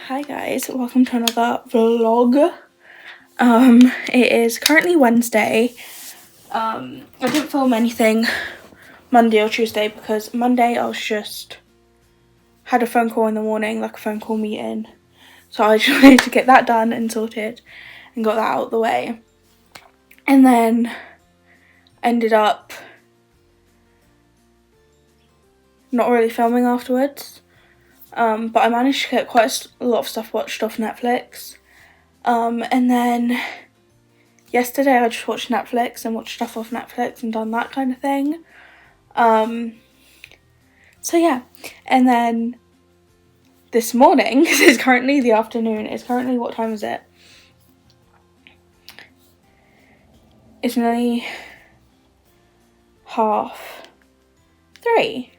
Hi guys, welcome to another vlog. It is currently Wednesday. I didn't film anything Monday or Tuesday because Monday I was just had a phone call in the morning, like a phone call meeting. So I just wanted to get that done and sorted and got that out of the way. And then ended up not really filming afterwards. But I managed to get quite a lot of stuff watched off Netflix. And then yesterday I just watched Netflix and watched stuff off Netflix and done that kind of thing. So yeah, and then this morning, because it's currently the afternoon, what time is it? It's nearly 3:30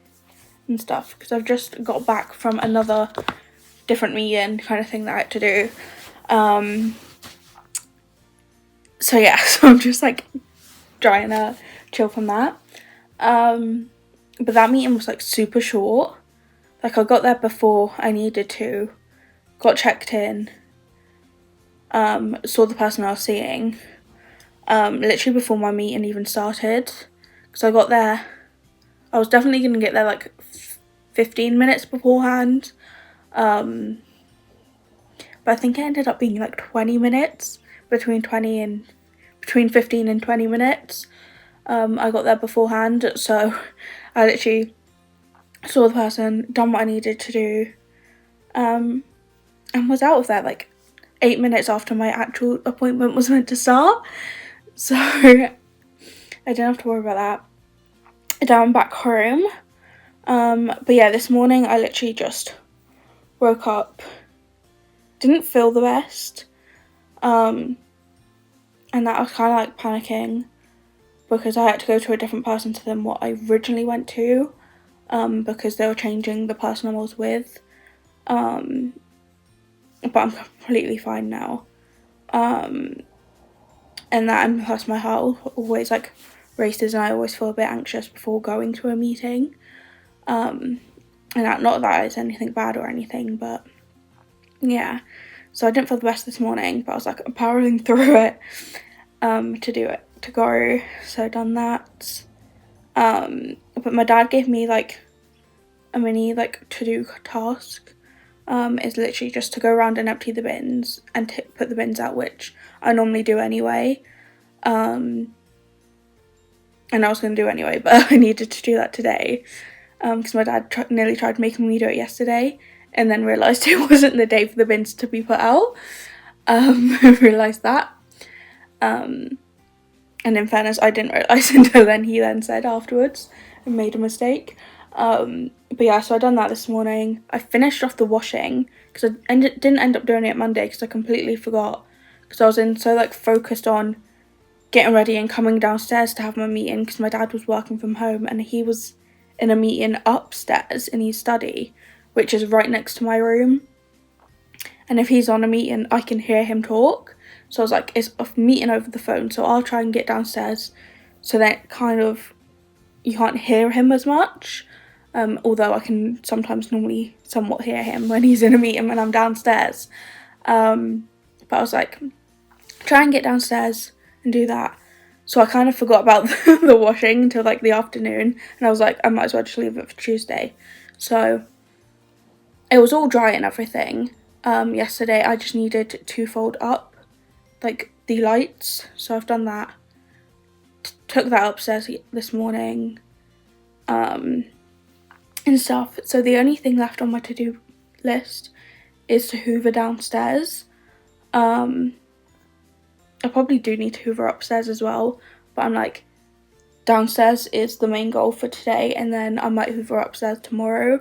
and stuff, because I've just got back from another different meeting kind of thing that I had to do. So yeah, so I'm just like trying to chill from that. But that meeting was like super short. Like I got there before I needed to, got checked in, saw the person I was seeing, literally before my meeting even started. Because I got there, I was definitely going to get there like 15 minutes beforehand. But I think it ended up being like 20 minutes, between 15 and 20 minutes. I got there beforehand, so I literally saw the person, done what I needed to do, and was out of there like 8 minutes after my actual appointment was meant to start. So I didn't have to worry about that. Down back home. But yeah, this morning I literally just woke up, didn't feel the best, and that I was kind of like panicking because I had to go to a different person than what I originally went to, because they were changing the person I was with, but I'm completely fine now, and plus my heart always like races and I always feel a bit anxious before going to a meeting, and not that it's anything bad or anything, but yeah, so I didn't feel the best this morning, but I was like powering through it, to go, so I done that. But my dad gave me like a mini like to-do task. Is literally just to go around and empty the bins and put the bins out, which I normally do anyway. And I was going to do anyway, but I needed to do that today, because my dad nearly tried making me do it yesterday and then realised it wasn't the day for the bins to be put out. Realised that. And in fairness, I didn't realise until then he then said afterwards and made a mistake. But yeah, so I done that this morning. I finished off the washing because I didn't end up doing it Monday because I completely forgot, because I was so like focused on getting ready and coming downstairs to have my meeting, because my dad was working from home and he was in a meeting upstairs in his study, which is right next to my room. And if he's on a meeting, I can hear him talk. So I was like, it's a meeting over the phone, so I'll try and get downstairs so that kind of you can't hear him as much. Although I can sometimes normally somewhat hear him when he's in a meeting when I'm downstairs. But I was like, try and get downstairs and do that. So I kind of forgot about the washing until like the afternoon, and I was like, I might as well just leave it for Tuesday. So it was all dry and everything. Yesterday I just needed to fold up like the lights, so I've done that. Took that upstairs this morning, and stuff. So the only thing left on my to-do list is to hoover downstairs. I probably do need to hoover upstairs as well, but I'm like, downstairs is the main goal for today, and then I might hoover upstairs tomorrow.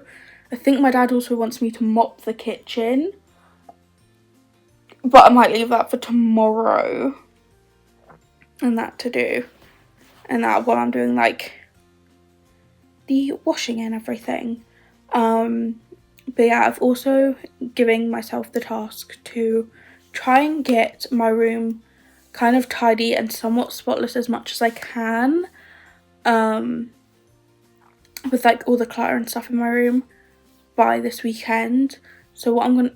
I think my dad also wants me to mop the kitchen, but I might leave that for tomorrow and that to do, and that while I'm doing like the washing and everything. But yeah, I've also given myself the task to try and get my room kind of tidy and somewhat spotless as much as I can, with like all the clutter and stuff in my room by this weekend. So what I'm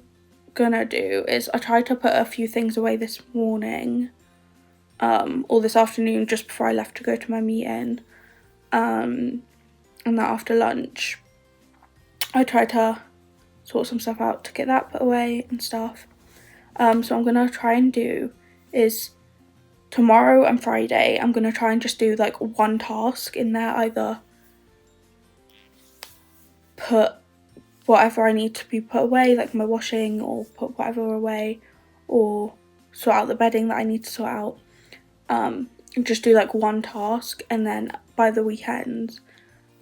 gonna do is I tried to put a few things away this morning, or this afternoon just before I left to go to my meeting, and that after lunch I tried to sort some stuff out to get that put away and stuff. So I'm gonna try and do is tomorrow and Friday I'm gonna try and just do like one task in there, either put whatever I need to be put away, like my washing, or put whatever away, or sort out the bedding that I need to sort out. Just do like one task, and then by the weekend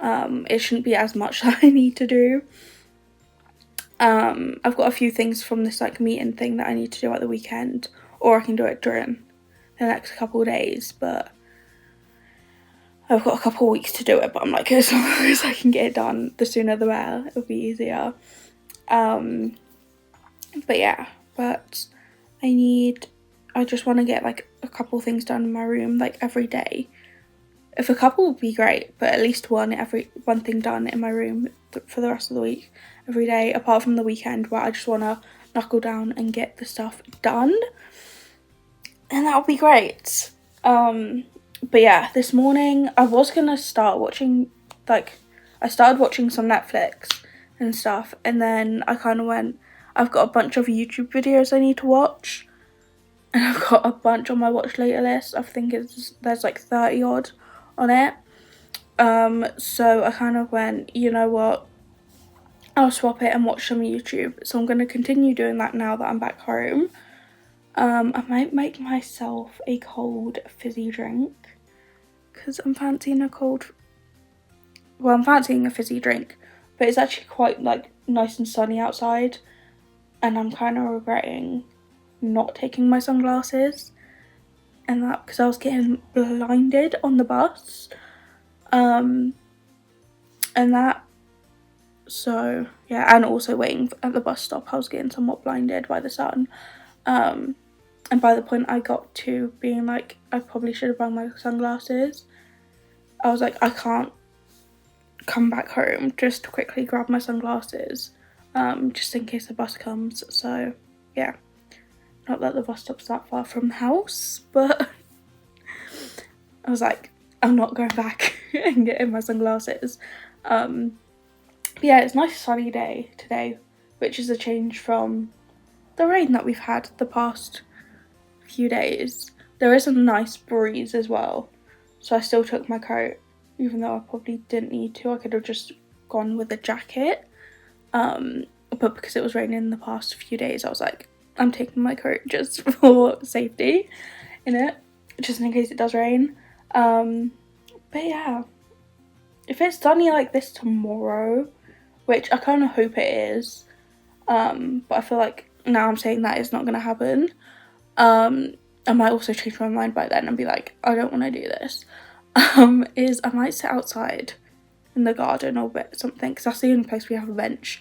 it shouldn't be as much that I need to do. I've got a few things from this like meeting thing that I need to do at the weekend, or I can do it during the next couple of days, but I've got a couple of weeks to do it, but I'm like, as long as I can get it done, the sooner the better, it'll be easier. But yeah, but I just want to get like a couple things done in my room like every day. If a couple would be great, but at least one thing done in my room for the rest of the week, every day, apart from the weekend where I just want to knuckle down and get the stuff done. And that'll be great. But yeah, this morning I was gonna start watching, I started watching some Netflix and stuff, and then I kind of went, I've got a bunch of YouTube videos I need to watch, and I've got a bunch on my watch later list. I think there's like 30 odd on it. So I kind of went, you know what, I'll swap it and watch some YouTube. So I'm going to continue doing that now that I'm back home. I might make myself a cold fizzy drink, because I'm fancying I'm fancying a fizzy drink, but it's actually quite like nice and sunny outside, and I'm kind of regretting not taking my sunglasses, and that because I was getting blinded on the bus, and that, so yeah, and also waiting at the bus stop I was getting somewhat blinded by the sun, and by the point I got to being like, I probably should have brought my sunglasses, I was like, I can't come back home just to quickly grab my sunglasses, just in case the bus comes. So yeah, not that the bus stop's that far from the house, but I was like, I'm not going back and getting my sunglasses. Yeah, it's a nice sunny day today, which is a change from the rain that we've had the past few days. There is a nice breeze as well, so I still took my coat, even though I probably didn't need to. I could have just gone with a jacket, but because it was raining the past few days, I was like, I'm taking my coat just for safety in it, just in case it does rain. But yeah, if it's sunny like this tomorrow, which I kind of hope it is, but I feel like now I'm saying that it's not going to happen, I might also change my mind by then and be like, I don't want to do this, is I might sit outside in the garden or something, because that's the only place we have a bench,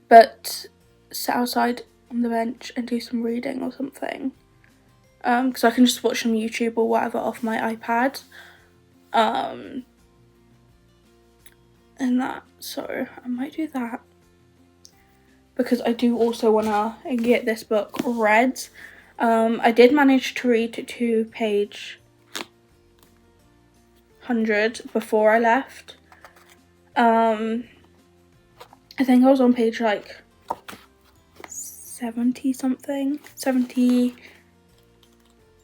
but sit outside on the bench and do some reading or something, because I can just watch some YouTube or whatever off my iPad, and that, so I might do that, because I do also want to get this book read. I did manage to read to page 100 before I left. I think I was on page like 70 something, 70,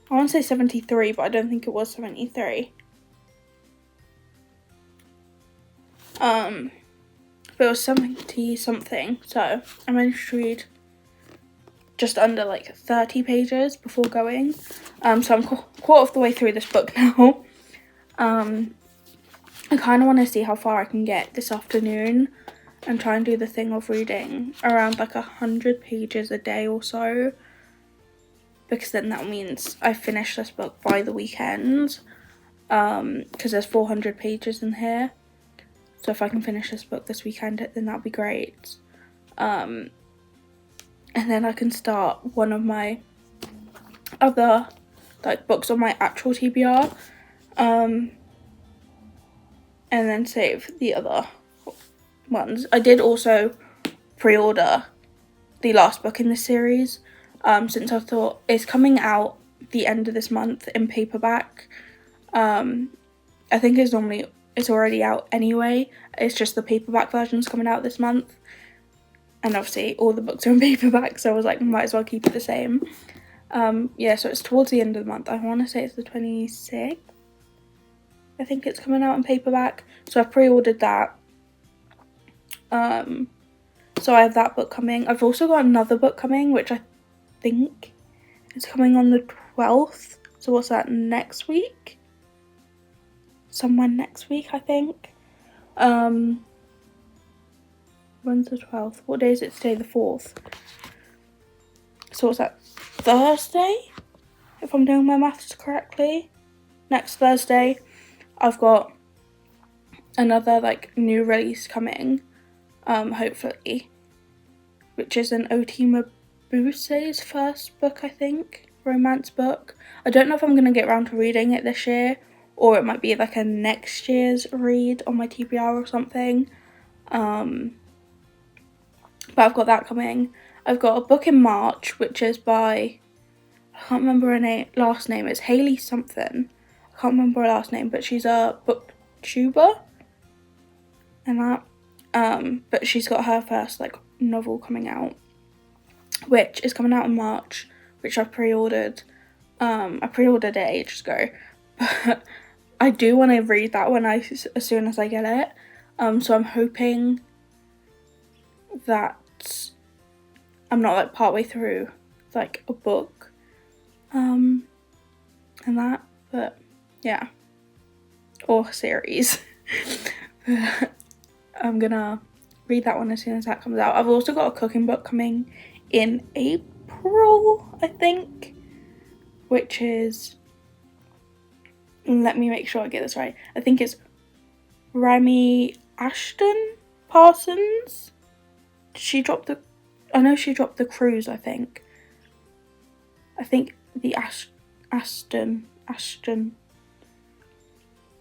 I want to say 73, but I don't think it was 73. But it was 70 something, so I managed to read just under like 30 pages before going. So I'm quarter of the way through this book now. I kind of want to see how far I can get this afternoon and try and do the thing of reading around like 100 pages a day or so, because then that means I finish this book by the weekend, because there's 400 pages in here. So if I can finish this book this weekend, then that'd be great. And then I can start one of my other like books on my actual TBR, and then save the other ones. I did also pre-order the last book in this series, since I thought it's coming out the end of this month in paperback. I think it's already out anyway. It's just the paperback version's coming out this month. And obviously all the books are in paperback, so I was like, might as well keep it the same. Yeah, so it's towards the end of the month. I want to say it's the 26th. I think it's coming out in paperback. So I've pre-ordered that. So I have that book coming. I've also got another book coming, which I think is coming on the 12th. So what's that, next week? Somewhere next week, I think. When's the 12th? What day is it today? The 4th. So what's that, Thursday? If I'm doing my maths correctly. Next Thursday, I've got another like new release coming, hopefully, which is an O.T. Mabuse's first book, I think, romance book. I don't know if I'm going to get around to reading it this year, or it might be like a next year's read on my TBR or something. But I've got that coming. I've got a book in March, which is by, I can't remember her last name. It's Hayley something. I can't remember her last name, but she's a booktuber and that. But she's got her first like novel coming out, which is coming out in March, which I've pre-ordered. I pre-ordered it ages ago, but I do want to read that one as soon as I get it. So I'm hoping that I'm not like partway through like a book, and that, but yeah, or series. I'm gonna read that one as soon as that comes out. I've also got a cooking book coming in April, I think, which is, let me make sure I get this right. I think it's Rami Ashton Parsons. I know she dropped the cruise, I think. I think the Ashton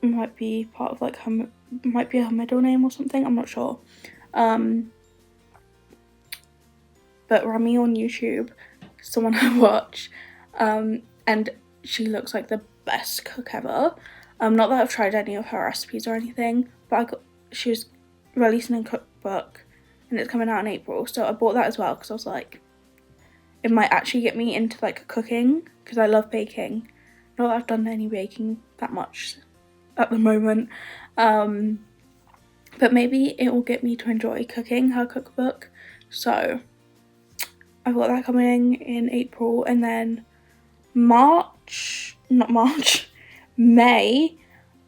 might be part of like her, might be her middle name or something, I'm not sure. But Rami on YouTube, someone I watch, and she looks like the best cook ever. Not that I've tried any of her recipes or anything, but she was releasing a cookbook and it's coming out in April, so I bought that as well because I was like, it might actually get me into like cooking because I love baking. Not that I've done any baking that much at the moment, but maybe it will get me to enjoy cooking, her cookbook. So I've got that coming in April, and then May,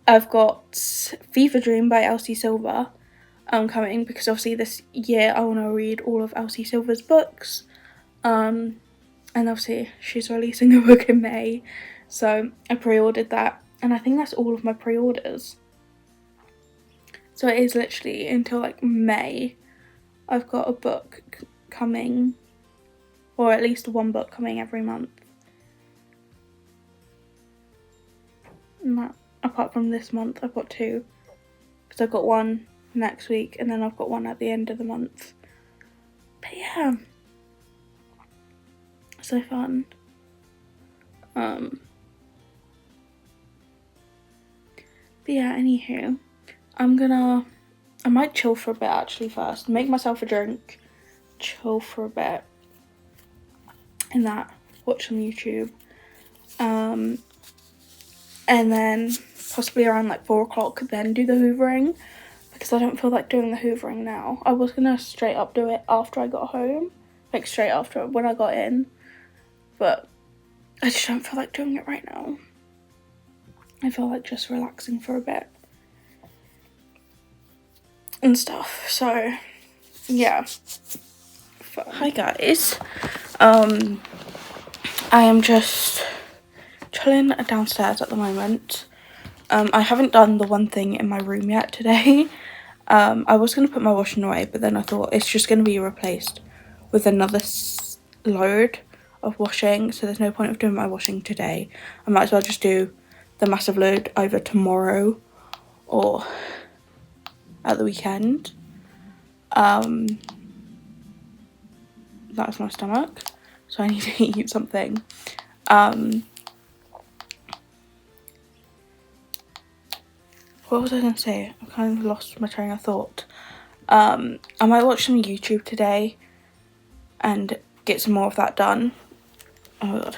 I've got Fever Dream by Elsie Silver coming, because obviously this year I want to read all of Elsie Silver's books, and obviously she's releasing a book in May, so I pre-ordered that, and I think that's all of my pre-orders. So it is literally until like May I've got a book coming, or at least one book coming every month. And that, apart from this month, I've got two, because I've got one next week and then I've got one at the end of the month. But yeah, so fun. But yeah, anywho, I might chill for a bit actually first, make myself a drink, chill for a bit, and that, watch some YouTube, and then possibly around like 4 o'clock then do the hoovering, because I don't feel like doing the hoovering now. I was gonna straight up do it after I got home, like straight after when I got in, but I just don't feel like doing it right now. I feel like just relaxing for a bit and stuff, so yeah. Hi guys, I am just chilling downstairs at the moment. I haven't done the one thing in my room yet today. I was going to put my washing away, but then I thought it's just going to be replaced with another load of washing, so there's no point of doing my washing today. I might as well just do the massive load either tomorrow or at the weekend. that's my stomach, so I need to eat something. What was I going to say? I kind of lost my train of thought. I might watch some YouTube today and get some more of that done. Oh my god.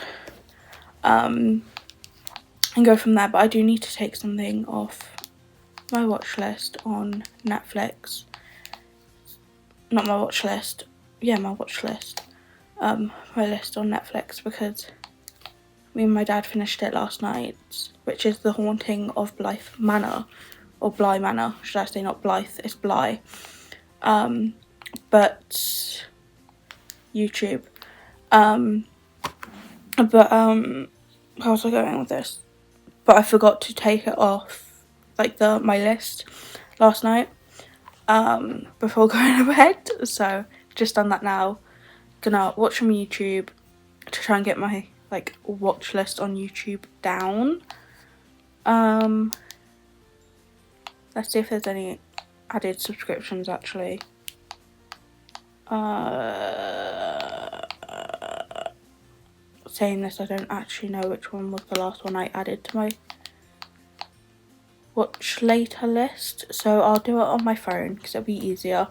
And go from there, but I do need to take something off my watch list on Netflix. Not my watch list. Yeah, my watch list. My list on Netflix, because me and my dad finished it last night, which is The Haunting of Blythe Manor, or Bly Manor, should I say, not Blythe, it's Bly. But YouTube. How was I going with this? But I forgot to take it off, like my list last night, before going to bed. So just done that now. Gonna watch some YouTube to try and get my like watch list on YouTube down. Let's see if there's any added subscriptions actually. Saying this, I don't actually know which one was the last one I added to my watch later list, so I'll do it on my phone because it'll be easier.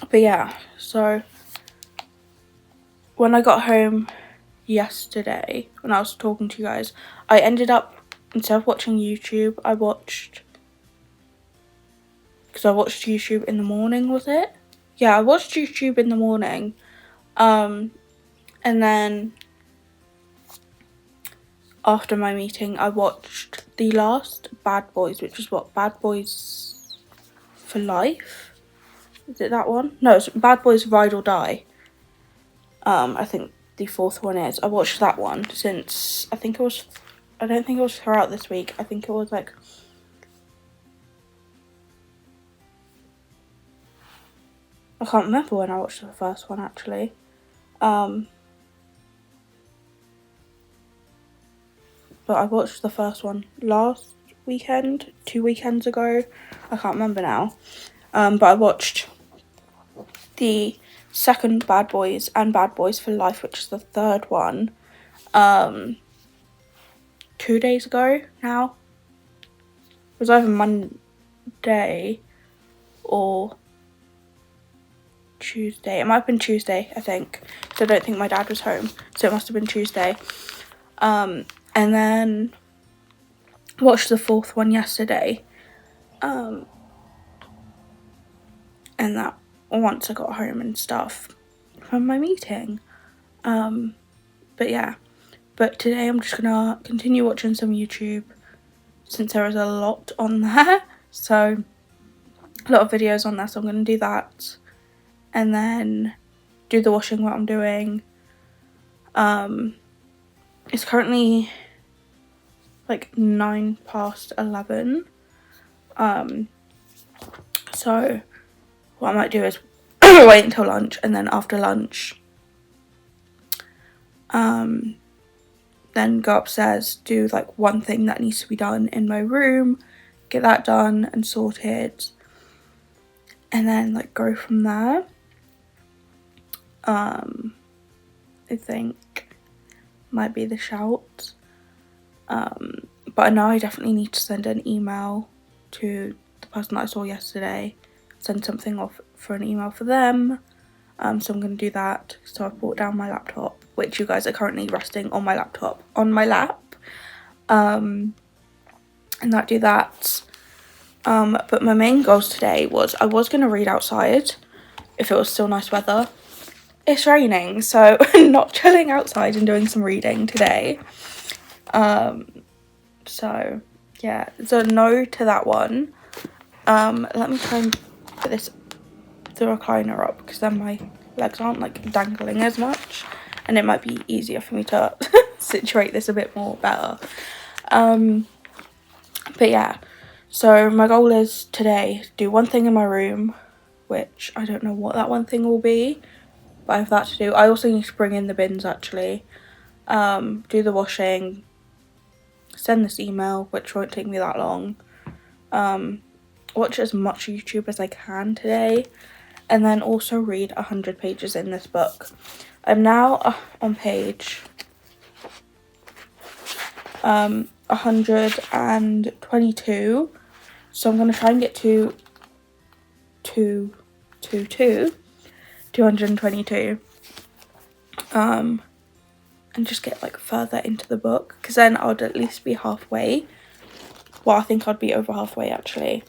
But yeah, so when I got home yesterday, when I was talking to you guys, I ended up, instead of watching YouTube, I watched YouTube in the morning, was it? Yeah, I watched YouTube in the morning, and then after my meeting I watched the last Bad Boys, which was what, Bad Boys for Life? Is it that one? No, it's Bad Boys Ride or Die. I think the fourth one is. I watched that one since, I don't think it was throughout this week. I think it was like, I can't remember when I watched the first one actually. But I watched the first one last weekend, 2 weekends ago. I can't remember now. But I watched the second Bad Boys and Bad Boys for Life, which is the third one, 2 days ago now. It was either Monday or Tuesday. It might have been Tuesday, I think, so I don't think my dad was home, so it must have been Tuesday. And then watched the fourth one yesterday, and that once I got home and stuff from my meeting. But yeah, but today I'm just gonna continue watching some YouTube since there is a lot on there, so a lot of videos on there, so I'm gonna do that and then do the washing what I'm doing. It's currently like 11:09. So what I might do is wait until lunch, and then after lunch then go upstairs, do like one thing that needs to be done in my room, get that done and sorted, and then like go from there. I think might be the shout. But I know I definitely need to send an email to the person that I saw yesterday, send something off for an email for them. So I'm going to do that. So I've brought down my laptop, which you guys are currently resting on my laptop, on my lap. And that do that. But my main goals today was, I was going to read outside if it was still nice weather. It's raining, so not chilling outside and doing some reading today. So yeah, so no to that one. Let me try and put the recliner up, because then my legs aren't like dangling as much, and it might be easier for me to situate this a bit more better. But yeah, so my goal is today do one thing in my room, which I don't know what that one thing will be, but I have that to do. I also need to bring in the bins actually, do the washing, send this email, which won't take me that long, watch as much YouTube as I can today, and then also read 100 pages in this book. I'm now on page 122, so I'm going to try and get to 222, and just get like further into the book, because then I'd at least be halfway. Well, I think I'd be over halfway actually.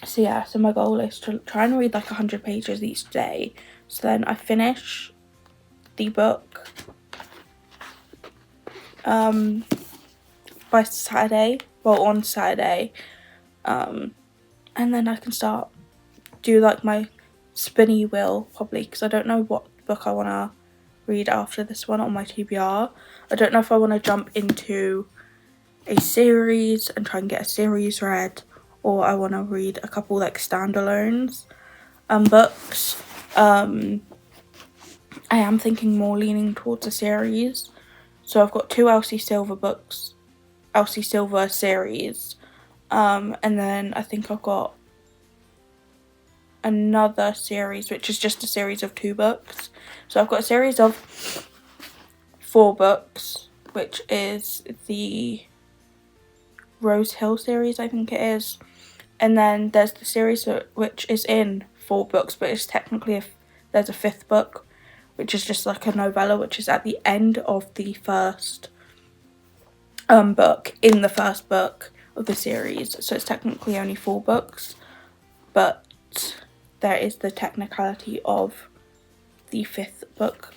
So yeah, so my goal is to try and read like 100 pages each day, so then I finish the book by Saturday, well, on Saturday, and then I can start do like my spinny wheel probably, because I don't know what book I want to read after this one on my TBR. I don't know if I want to jump into a series and try and get a series read, or I want to read a couple like standalones books. I am thinking more leaning towards a series, so I've got 2 Elsie Silver books, Elsie Silver series, and then I think I've got another series which is just a series of 2 books. So I've got a series of 4 books, which is the Rose Hill series, I think it is, and then there's the series which is in 4 books, but it's technically there's a 5th book, which is just like a novella, which is at the end of the first book, in the first book of the series, so it's technically only 4 books, but there is the technicality of the 5th book,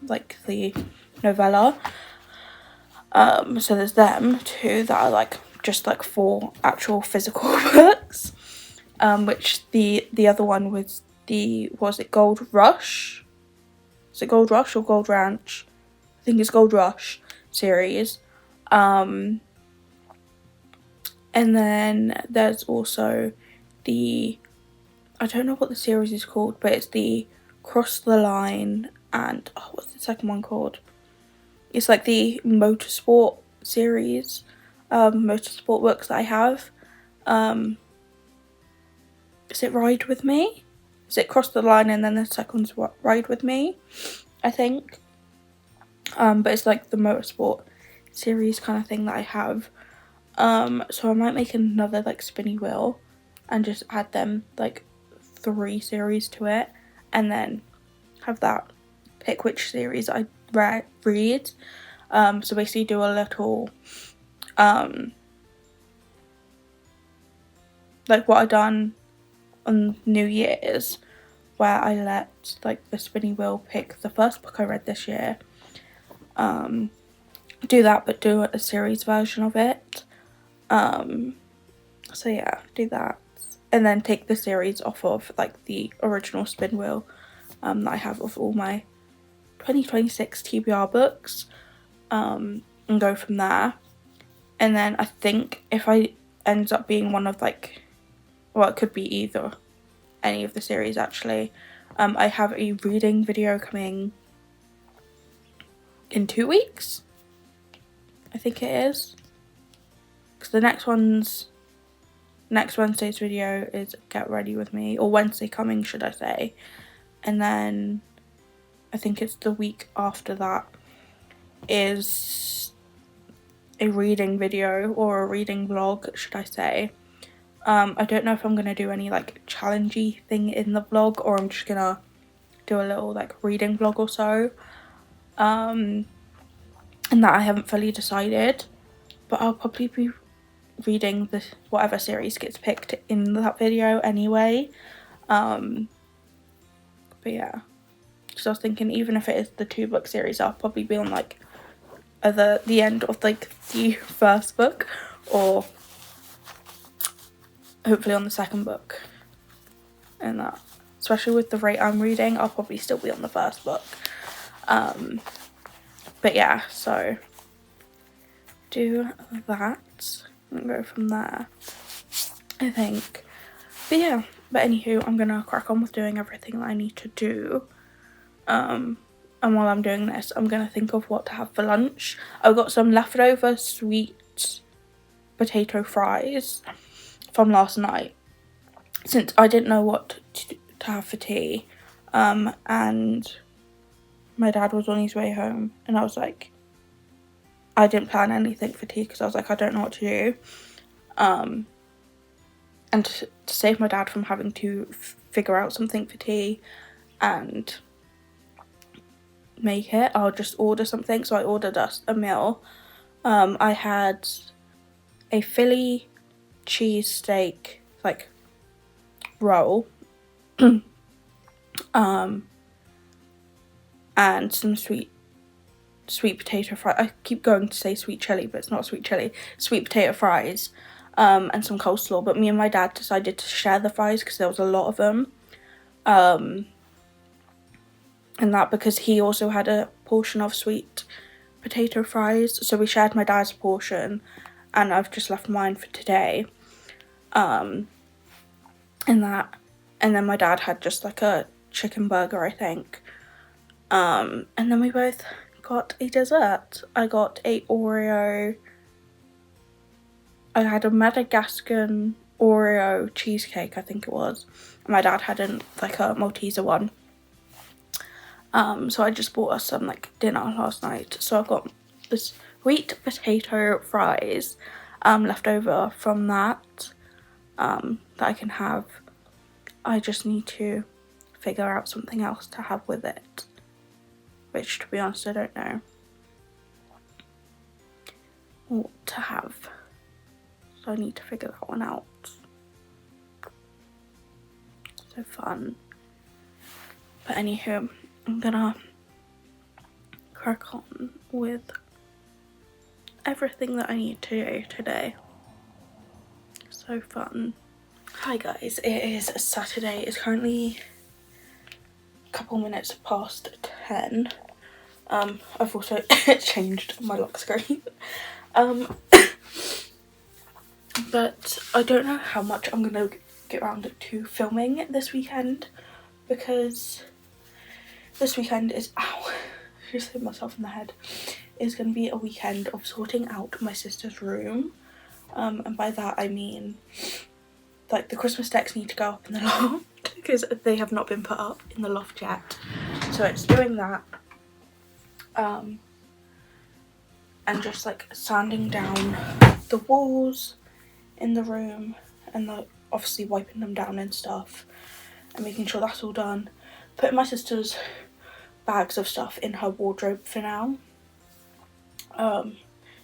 like the novella. So there's them 2 that are like just like 4 actual physical books, which the other one was it Gold Rush? Is it Gold Rush or Gold Ranch? I think it's Gold Rush series. And then there's also I don't know what the series is called, but it's the Cross the Line and what's the second one called? It's like the motorsport series, motorsport books that I have. Is it Ride With Me? Is it Cross the Line and then the second one's Ride With Me, I think. But it's like the motorsport series kind of thing that I have. So I might make another like spinny wheel and just add them like 3 series to it, and then have that pick which series I read. So basically do a little like what I done on New Year's, where I let like the spinny wheel pick the first book I read this year. Do that, but do a series version of it. So yeah, do that, and then take the series off of like the original spin wheel that I have of all my 2026 TBR books, and go from there. And then I think if I ends up being one of like, well, it could be any of the series actually, I have a reading video coming in 2 weeks, I think it is, because the next Wednesday's video is Get Ready With Me, or Wednesday coming should I say, and then I think it's the week after that is a reading video, or a reading vlog should I say. I don't know if I'm gonna do any like challengey thing in the vlog, or I'm just gonna do a little like reading vlog or so, and that I haven't fully decided, but I'll probably be reading whatever series gets picked in that video anyway. But yeah, so I was thinking even if it is the 2 book series, I'll probably be on like either the end of like the first book, or hopefully on the second book, and that, especially with the rate I'm reading, I'll probably still be on the first book. But yeah, so do that and go from there, I think. But yeah, but anywho, I'm gonna crack on with doing everything that I need to do. And while I'm doing this, I'm gonna think of what to have for lunch. I've got some leftover sweet potato fries from last night, since I didn't know what to have for tea, and my dad was on his way home, and I was like, I didn't plan anything for tea because I was like, I don't know what to do. And to save my dad from having to figure out something for tea and make it, I'll just order something. So I ordered us a meal. I had a Philly cheesesteak like roll, and some sweet potato fries. I keep going to say sweet chili, but it's not sweet chili. Sweet potato fries, and some coleslaw. But me and my dad decided to share the fries because there was a lot of them. And that because he also had a portion of sweet potato fries, so we shared my dad's portion, and I've just left mine for today. And then my dad had just like a chicken burger, I think. And then we both got a dessert. I got a Oreo. I had a Madagascan Oreo cheesecake, I think it was. And my dad had a Malteser one. So I just bought us some like dinner last night. So I've got the sweet potato fries left over from that I can have. I just need to figure out something else to have with it, which to be honest I don't know what to have. So I need to figure that one out. So fun. But anywho, I'm gonna crack on with everything that I need to do today. So fun. Hi guys, it is Saturday. It's currently a couple minutes past 10. I've also changed my lock screen. But I don't know how much I'm gonna get around to filming this weekend, because this weekend is, ow, I just hit myself in the head, is going to be a weekend of sorting out my sister's room. And by that I mean, like, the Christmas decks need to go up in the loft because they have not been put up in the loft yet. So it's doing that. And just like sanding down the walls in the room and obviously wiping them down and stuff and making sure that's all done. Putting my sister's bags of stuff in her wardrobe for now,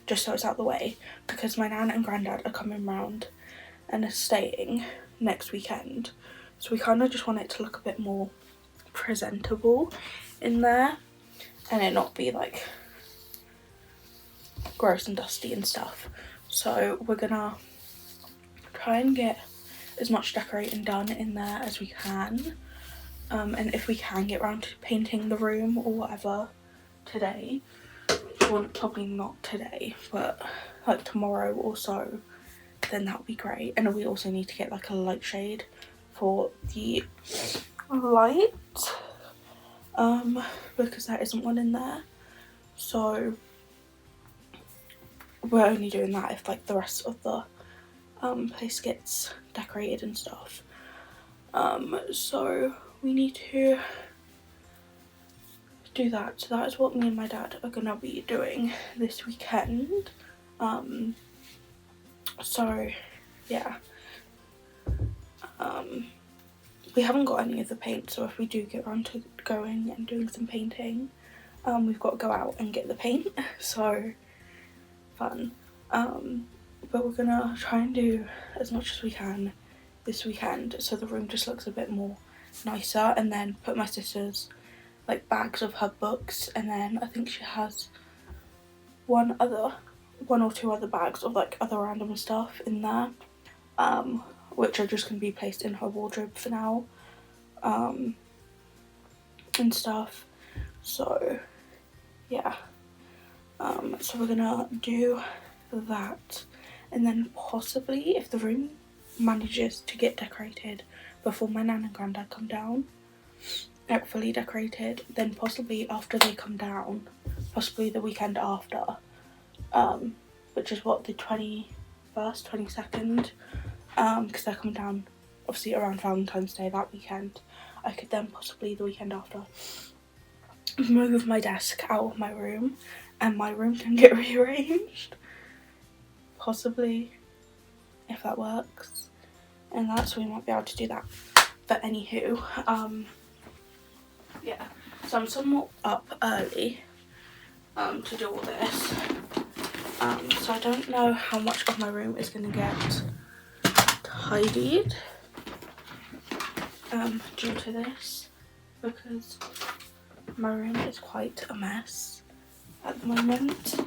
just so it's out the way, because my nan and granddad are coming round and are staying next weekend, so we kind of just want it to look a bit more presentable in there and it not be like gross and dusty and stuff. So we're gonna try and get as much decorating done in there as we can, and if we can get around to painting the room or whatever today, well, probably not today, but like tomorrow or so, then that would be great. And we also need to get like a light shade for the light, because there isn't one in there. So we're only doing that if like the rest of the place gets decorated and stuff. So we need to do that. So that is what me and my dad are gonna be doing this weekend. So yeah, we haven't got any of the paint, so if we do get around to going and doing some painting, we've got to go out and get the paint. So fun. But we're gonna try and do as much as we can this weekend so the room just looks a bit more nicer, and then put my sister's like bags of her books, and then I think she has one or two other bags of like other random stuff in there, which are just gonna be placed in her wardrobe for now, and stuff. So yeah, so we're gonna do that, and then possibly if the room manages to get decorated before my nan and granddad come down, like fully decorated, then possibly after they come down, possibly the weekend after, which is what, the 21st, 22nd, because they're coming down obviously around Valentine's Day that weekend, I could then possibly the weekend after move my desk out of my room and my room can get rearranged, possibly, if that works. And that's, we might be able to do that. But anywho, yeah, so I'm somewhat up early to do all this. So I don't know how much of my room is going to get tidied due to this, because my room is quite a mess at the moment.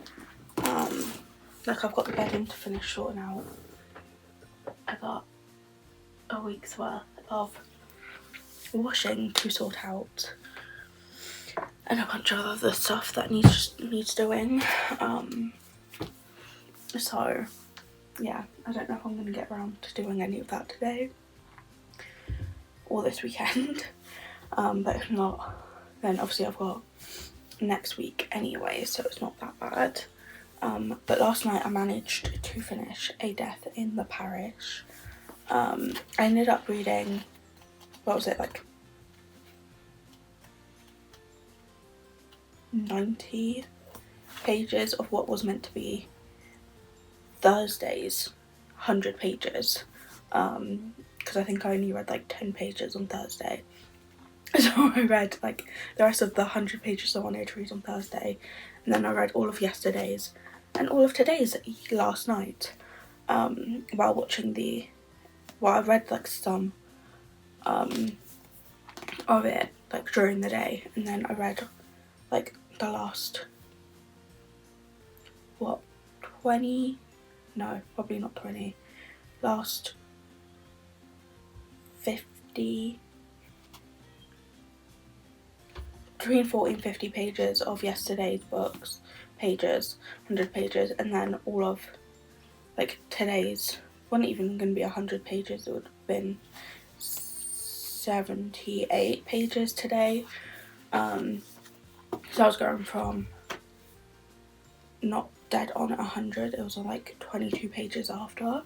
Like, I've got the bedding to finish sorting out. I got a week's worth of washing to sort out, and a bunch of other stuff that needs doing. So yeah, I don't know if I'm going to get around to doing any of that today or this weekend. But if not, then obviously I've got next week anyway, so it's not that bad. But last night I managed to finish A Death in the Parish. I ended up reading, what was it, like 90 pages of what was meant to be Thursday's 100 pages, because I think I only read like 10 pages on Thursday. So I read like the rest of the 100 pages I wanted to read on Thursday, and then I read all of yesterday's and all of today's last night, while watching I read like some of it like during the day, and then I read like the last, what, 20, no, probably not 20, last 50, between 40 and 50 pages of yesterday's books, 100 pages, and then all of like today's, wasn't even going to be 100 pages, it would have been 78 pages today. So I was going from not dead on 100, it was on like 22 pages after.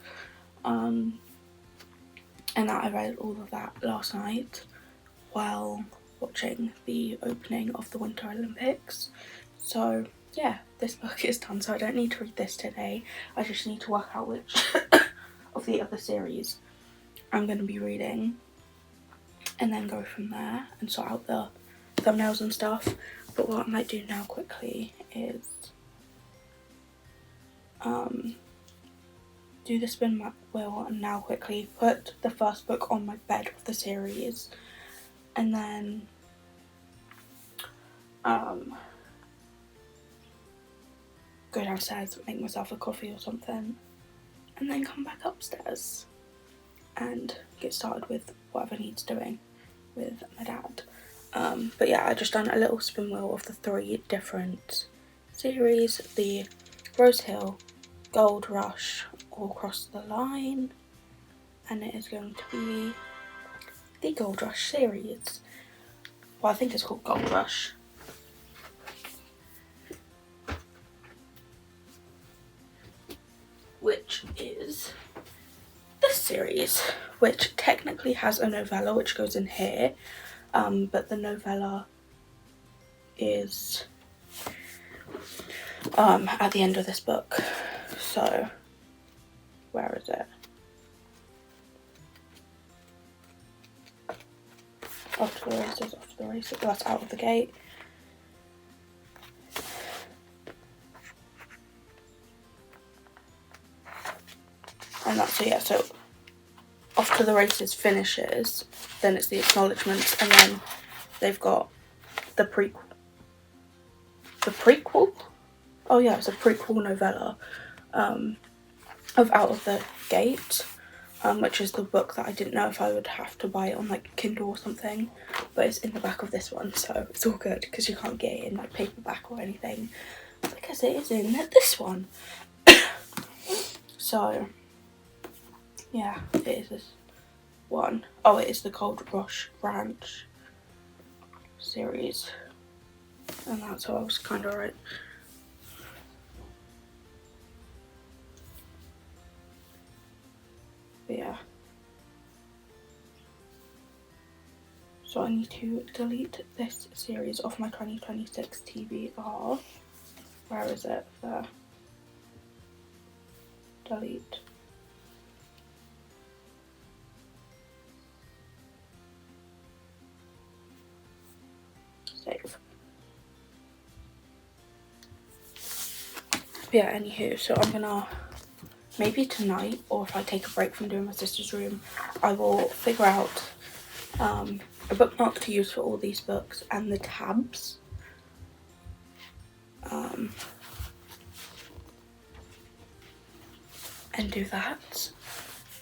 And that I read all of that last night while watching the opening of the Winter Olympics. So yeah, this book is done, so I don't need to read this today. I just need to work out which of the other series I'm going to be reading, and then go from there and sort out the thumbnails and stuff. But what I might do now quickly is do the spin wheel and now quickly put the first book on my bed of the series, and then go downstairs, make myself a coffee or something, and then come back upstairs and get started with whatever needs doing with my dad. But yeah, I just done a little spin wheel of the 3 different series, the Rose Hill, Gold Rush, All Across the Line, and it is going to be the Gold Rush series. Well, I think it's called Gold Rush. Which is this series, which technically has a novella which goes in here, but the novella is at the end of this book. So where is it? Off to the races, off to the races. That's Out of the Gate. And that's, so yeah, so Off to the Races finishes, then it's the acknowledgements, and then they've got the prequel. The prequel? Oh yeah, it's a prequel novella of Out of the Gate, which is the book that I didn't know if I would have to buy it on like Kindle or something, but it's in the back of this one, so it's all good because you can't get it in like paperback or anything, because it is in this one. So yeah, it is this one. Oh, it is the Gold Rush Ranch series, and that's what I was kind of right. But yeah, So I need to delete this series off my 2026 TBR. Where is it? There. Delete. Save. Yeah, anywho, so I'm gonna, maybe tonight, or if I take a break from doing my sister's room, I will figure out a bookmark to use for all these books and the tabs. And do that.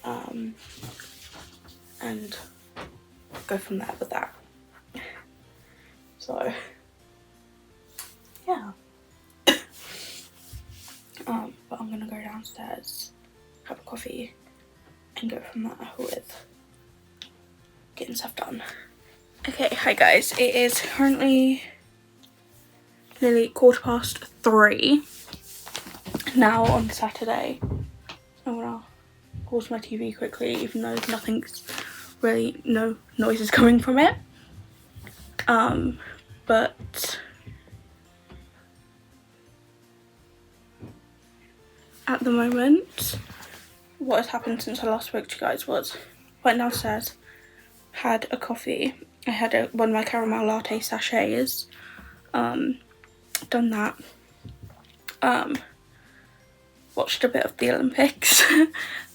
And go from there with that. So, yeah. But I'm gonna go downstairs, have a coffee, and go from there with getting stuff done. Okay, hi guys. It is currently nearly 3:15 now on Saturday. I'm gonna pause my TV quickly, even though nothing's really, no noise is coming from it. But at the moment, what has happened since I last spoke to you guys was went downstairs, had a coffee. I had one of my caramel latte sachets. Done that. Watched a bit of the Olympics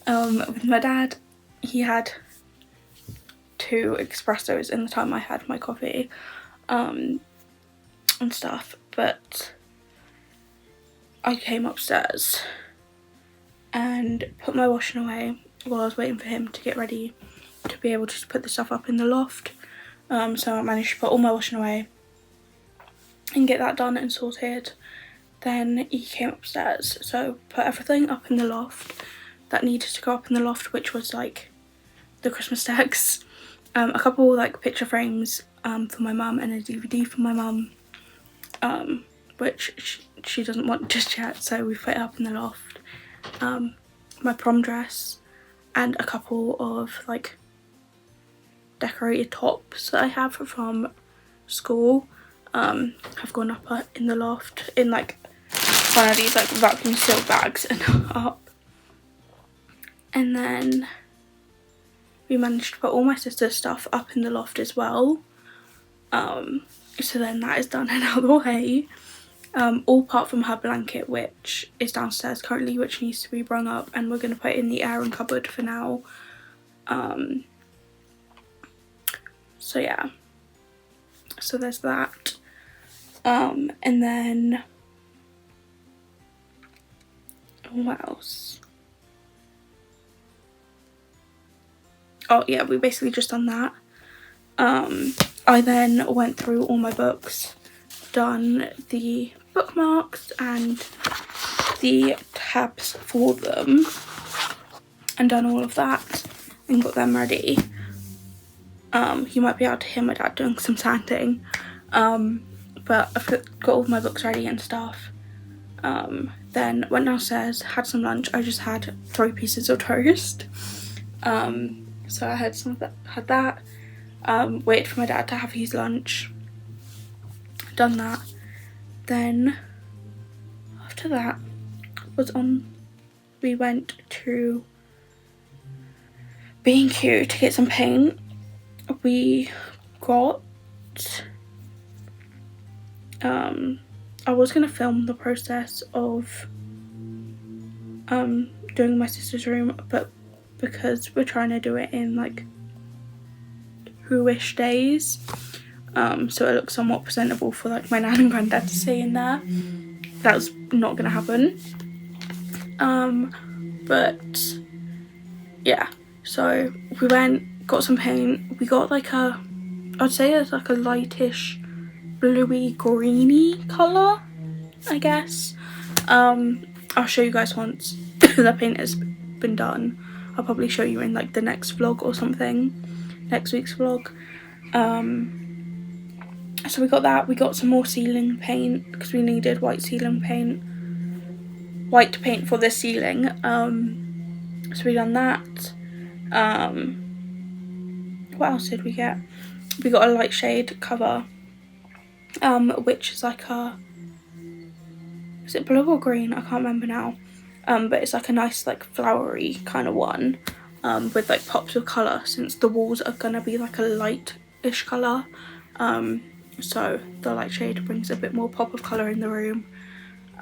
with my dad. He had 2 espressos in the time I had my coffee and stuff, but I came upstairs and put my washing away while I was waiting for him to get ready to be able to put the stuff up in the loft. So I managed to put all my washing away and get that done and sorted. Then he came upstairs, so put everything up in the loft that needed to go up in the loft, which was like the Christmas tags, a couple like picture frames for my mum, and a DVD for my mum, which she doesn't want just yet, so we put it up in the loft. My prom dress and a couple of like decorated tops that I have from school have gone up in the loft in like one of these like vacuum sealed bags and up. And then we managed to put all my sister's stuff up in the loft as well. So then that is done and out of the way. All apart from her blanket, which is downstairs currently, which needs to be brung up, and we're going to put it in the airing cupboard for now. So yeah, so there's that. And then what else? Oh yeah, we basically just done that. I then went through all my books, done the bookmarks and the tabs for them, and done all of that and got them ready. You might be able to hear my dad doing some sanding, but I've got all my books ready and stuff. Then went downstairs, had some lunch. I just had 3 pieces of toast, so I had some of that, waited for my dad to have his lunch, done that. Then after that we went to B&Q to get some paint. We got I was going to film the process of doing my sister's room, but because we're trying to do it in like who-ish days, so it looks somewhat presentable for like my nan and granddad to see in there, that's not gonna happen. But yeah, so we went, got some paint. We got like I'd say it's like a lightish bluey greeny colour, I guess. I'll show you guys once the paint has been done. I'll probably show you in like the next vlog or something, next week's vlog. So we got that. We got some more ceiling paint because we needed white paint for the ceiling. So we done that. What else did we get? we got a light shade cover, which is like a, is it blue or green? I can't remember now. But it's like a nice like flowery kind of one, with like pops of colour, since the walls are gonna be like a light-ish colour. So the light shade brings a bit more pop of colour in the room.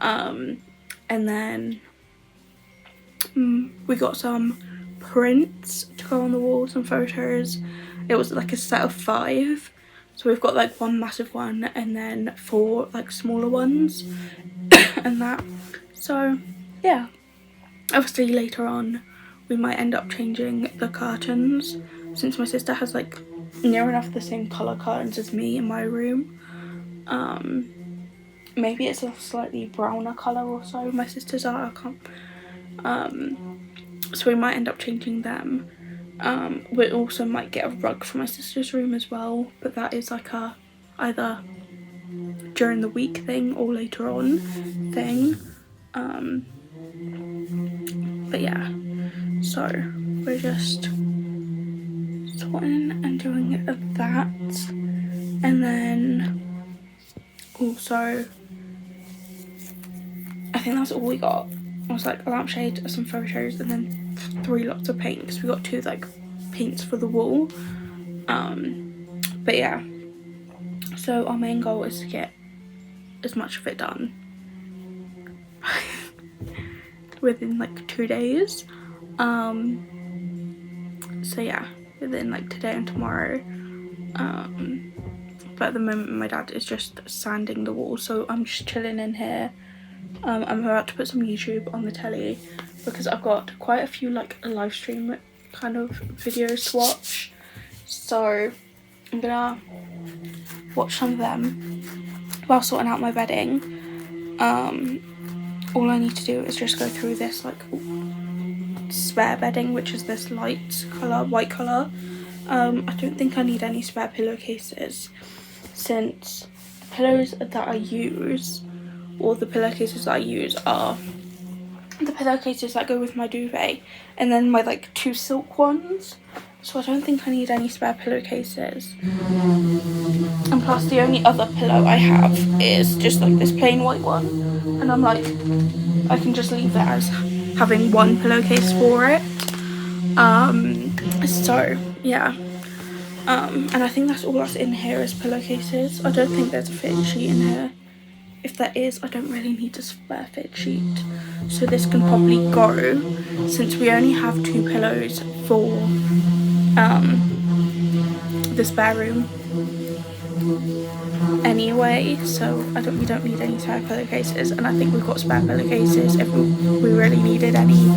And then we got some prints to go on the wall, some photos. It was like a set of 5, so we've got like one massive one and then 4 like smaller ones and that. So yeah, obviously later on we might end up changing the curtains, since my sister has like near enough the same colour curtains as me in my room. Maybe it's a slightly browner colour or so, my sister's are, I can't, so we might end up changing them. We also might get a rug for my sister's room as well, but that is like a either during the week thing or later on thing. But yeah, so we're just sorting and doing that, and then also I think that's all we got. It was like a lampshade, some photos, and then 3 lots of paint, because we got 2 like paints for the wall. But yeah, so our main goal is to get as much of it done within like 2 days. So yeah, within like today and tomorrow. But at the moment my dad is just sanding the wall, so I'm just chilling in here. I'm about to put some YouTube on the telly, because I've got quite a few like live stream kind of videos to watch, so I'm gonna watch some of them while sorting out my bedding. All I need to do is just go through this like spare bedding, which is this light colour, white colour. I don't think I need any spare pillowcases, since the pillows that I use, or the pillowcases that I use, are the pillowcases that go with my duvet, and then my like 2 silk ones. So I don't think I need any spare pillowcases. And plus the only other pillow I have is just like this plain white one, and I'm like, I can just leave it as having 1 pillowcase for it. So yeah, and I think that's all that's in here is pillowcases. I don't think there's a fitted sheet in here. If there is, I don't really need a spare fitted sheet, so this can probably go, since we only have 2 pillows for the spare room anyway, so we don't need any spare pillowcases, and I think we've got spare pillowcases if we really needed any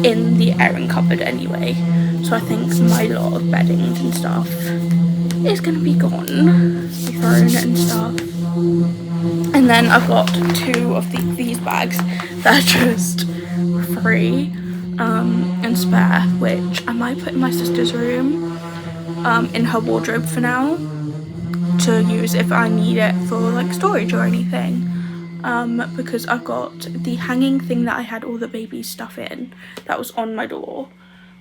in the airing cupboard anyway. So I think my lot of beddings and stuff is gonna be gone, be thrown and stuff. And then I've got 2 of these bags that are just free and spare, which I might put in my sister's room, in her wardrobe for now, to use if I need it for like storage or anything. Because I've got the hanging thing that I had all the baby stuff in, that was on my door,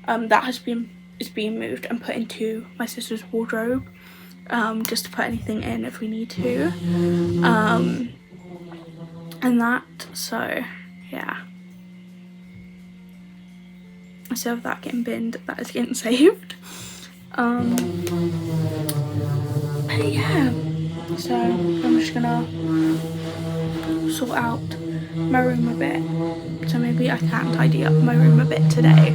that is being moved and put into my sister's wardrobe, just to put anything in if we need to, and that. So yeah, instead of that getting binned, that is getting saved. But yeah, so I'm just gonna sort out my room a bit, so maybe I can tidy up my room a bit today.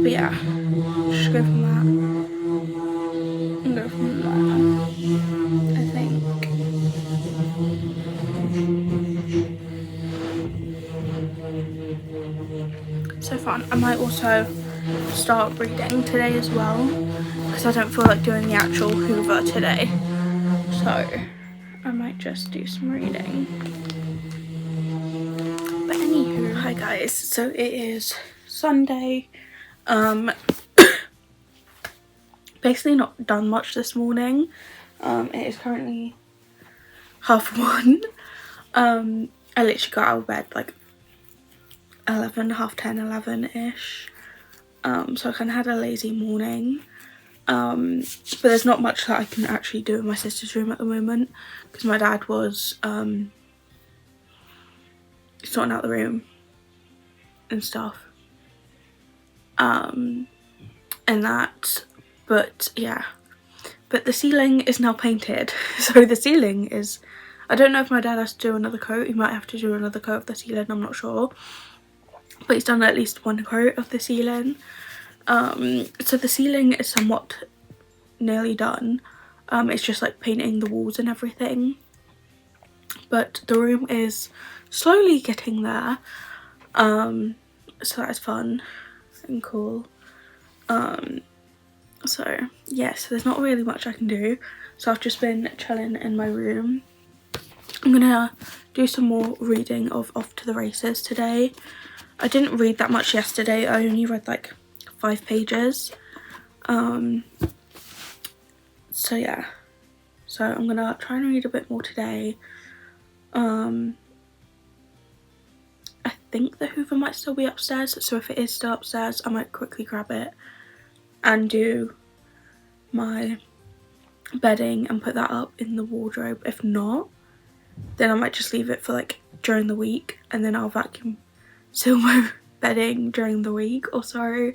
But yeah, just go from that and go from there, I think. So fun. I might also start reading today as well, because I don't feel like doing the actual Hoover today, so I might just do some reading. But anywho, hi guys, so it is Sunday. Basically not done much this morning. It is currently 1:30. I literally got out of bed like 11, 10:30, 11ish. So I kind of had a lazy morning. But there's not much that I can actually do in my sister's room at the moment because my dad was sorting out the room and stuff. And that, but yeah. But the ceiling is now painted. So the ceiling is, I don't know if my dad has to do another coat. He might have to do another coat of the ceiling, I'm not sure. But he's done at least one coat of the ceiling. So the ceiling is somewhat nearly done. It's just like painting the walls and everything. But the room is slowly getting there. So that's fun and cool. So yeah, so there's not really much I can do. So I've just been chilling in my room. I'm gonna do some more reading of Off to the Races today. I didn't read that much yesterday. I only read like 5 pages. So yeah, so I'm gonna try and read a bit more today. I think the Hoover might still be upstairs, so if it is still upstairs I might quickly grab it and do my bedding and put that up in the wardrobe. If not, then I might just leave it for like during the week and then I'll vacuum seal my bedding during the week or so.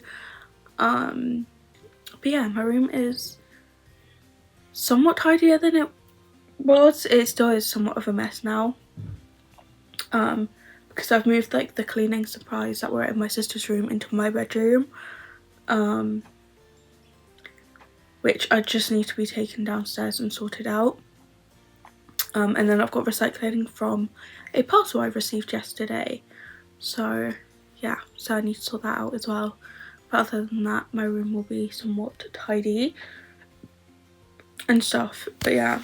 But yeah, my room is somewhat tidier than it was. It still is somewhat of a mess now, because I've moved like the cleaning supplies that were in my sister's room into my bedroom, which I just need to be taken downstairs and sorted out. And then I've got recycling from a parcel I received yesterday, so yeah, so I need to sort that out as well. But other than that, my room will be somewhat tidy and stuff. But yeah,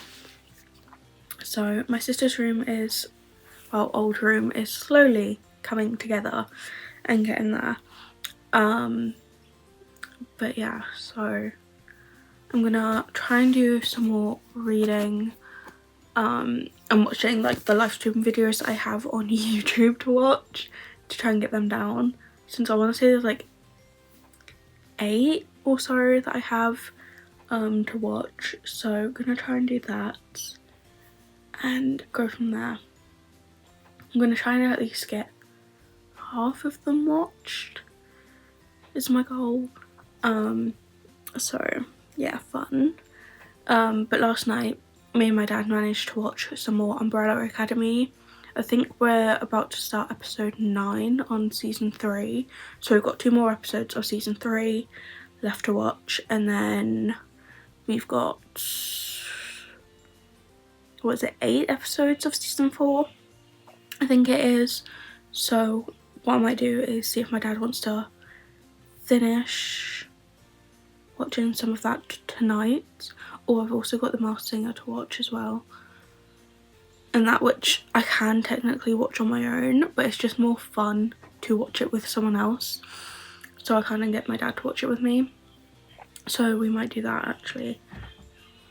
so my sister's room is, well, old room is slowly coming together and getting there. But yeah, so I'm gonna try and do some more reading and watching like the live stream videos I have on YouTube to watch, to try and get them down, since I want to say there's like 8 or so that I have to watch. So I'm gonna try and do that and go from there. I'm gonna try and at least get half of them watched is my goal. So yeah, fun. But last night me and my dad managed to watch some more Umbrella Academy. I think we're about to start episode 9 on season 3, so we've got 2 more episodes of season 3 left to watch, and then we've got, what is it, 8 episodes of season 4, I think it is. So what I might do is see if my dad wants to finish watching some of that tonight, or I've also got The Masked Singer to watch as well, and that which I can technically watch on my own, but it's just more fun to watch it with someone else, so I kind of get my dad to watch it with me. So we might do that actually.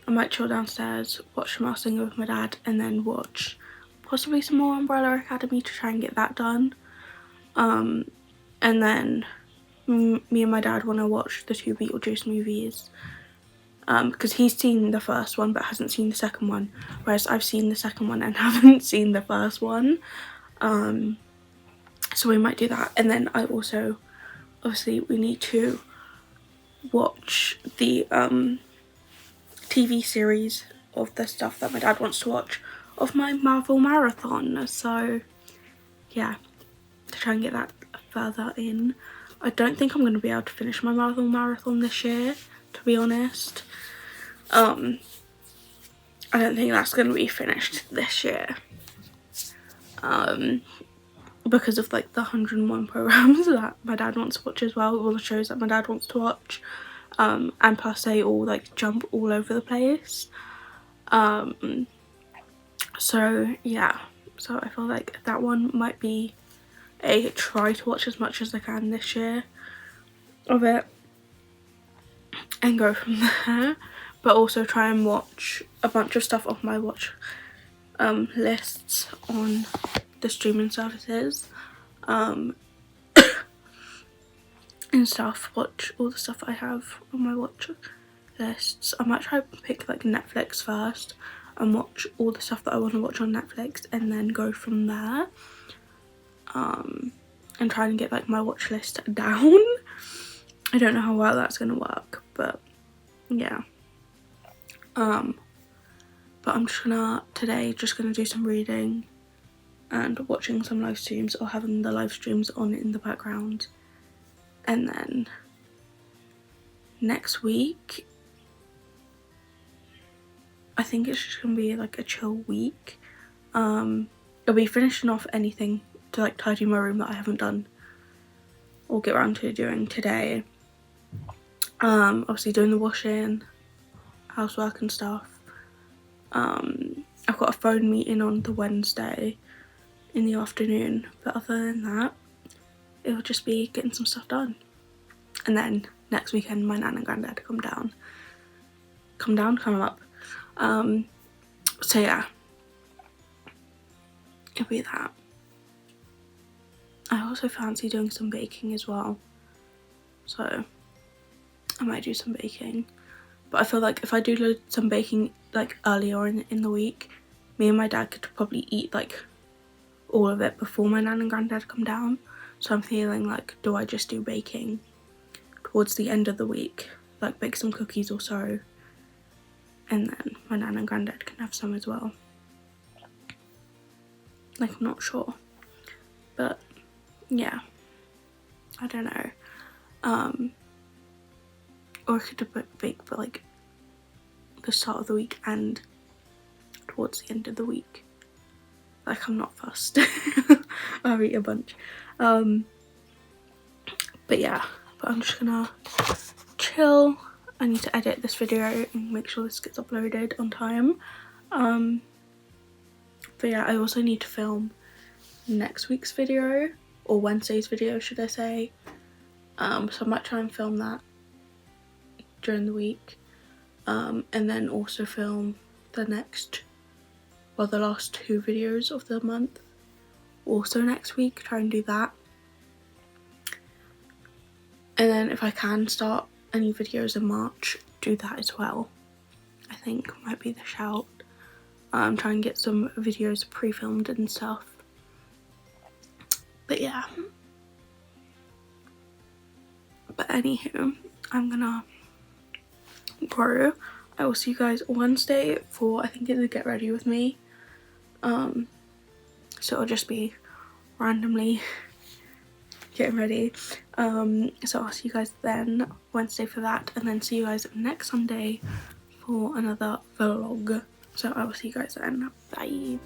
I might chill downstairs, watch The Masked Singer with my dad, and then watch possibly some more Umbrella Academy to try and get that done. And then me and my dad want to watch the 2 Beetlejuice movies, because he's seen the first one but hasn't seen the second one, whereas I've seen the second one and haven't seen the first one. So we might do that. And then I also, obviously we need to watch the TV series of the stuff that my dad wants to watch of my Marvel marathon. So yeah, to try and get that further in. I don't think I'm going to be able to finish my Marvel marathon this year, to be honest. I don't think that's going to be finished this year, because of like the 101 programs that my dad wants to watch as well, all the shows that my dad wants to watch, and plus they all like jump all over the place. So yeah, so I feel like that one might be a try to watch as much as I can this year of it and go from there, but also try and watch a bunch of stuff off my watch lists on the streaming services, and stuff, watch all the stuff I have on my watch lists. I might try to pick like Netflix first and watch all the stuff that I want to watch on Netflix and then go from there. And try and get like my watch list down. I don't know how well that's gonna work, but yeah. But I'm just gonna today do some reading and watching some live streams or having the live streams on in the background. And then next week I think it's just gonna be like a chill week. I'll be finishing off anything to like tidy my room that I haven't done or get around to doing today. Obviously doing the washing, housework and stuff. I've got a phone meeting on the Wednesday in the afternoon, but other than that it'll just be getting some stuff done. And then next weekend my nan and granddad come up. So yeah, it'll be that. I also fancy doing some baking as well, so I might do some baking. But I feel like if I do some baking like earlier in the week, me and my dad could probably eat like all of it before my nan and granddad come down. So I'm feeling like, do I just do baking towards the end of the week, like bake some cookies or so, and then my nan and granddad can have some as well. Like, I'm not sure, but yeah, I don't know. Or I could bake for like the start of the week and towards the end of the week. Like, I'm not fussed. I'll eat a bunch. But yeah, but I'm just gonna chill. I need to edit this video and make sure this gets uploaded on time. But yeah, I also need to film next week's video, or Wednesday's video should I say. So I might try and film that during the week, and then also film the last 2 videos of the month also next week, try and do that. And then if I can start any videos in March, do that as well. I think might be the shout. Try and get some videos pre-filmed and stuff. But yeah. But anywho, I'm gonna go. I will see you guys Wednesday for, I think it's a get ready with me. So it'll just be randomly getting ready. So I'll see you guys then Wednesday for that, and then see you guys next Sunday for another vlog. So I will see you guys then. Bye.